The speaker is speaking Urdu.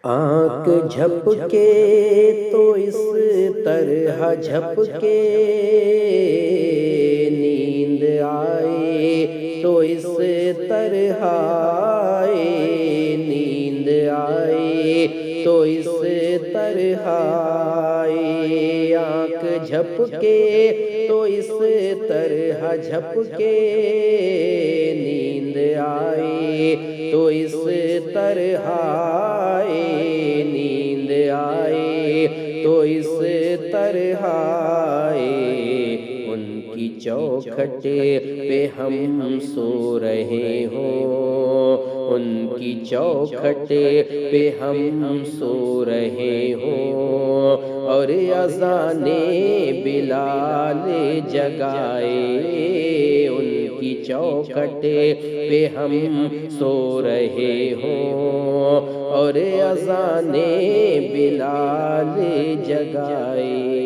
آنکھ جھپکے تو اس طرح جھپکے، نیند آئے تو اس طرح آئے، نیند آئے تو اس طرح آئے، آنکھ جھپکے تو اس طرح جھپکے، نیند آئے تو اس طرح آئے، نیند آئے تو اس طرح آئے، ان کی چوکھٹ پہ ہم سو رہے ہوں، ان کی چوکھٹ پہ ہم سو رہے ہوں، اور اذان بلال جگائے، ان کی چوکھٹ پہ ہم سو رہے ہوں، اور اذان بلال جگائے۔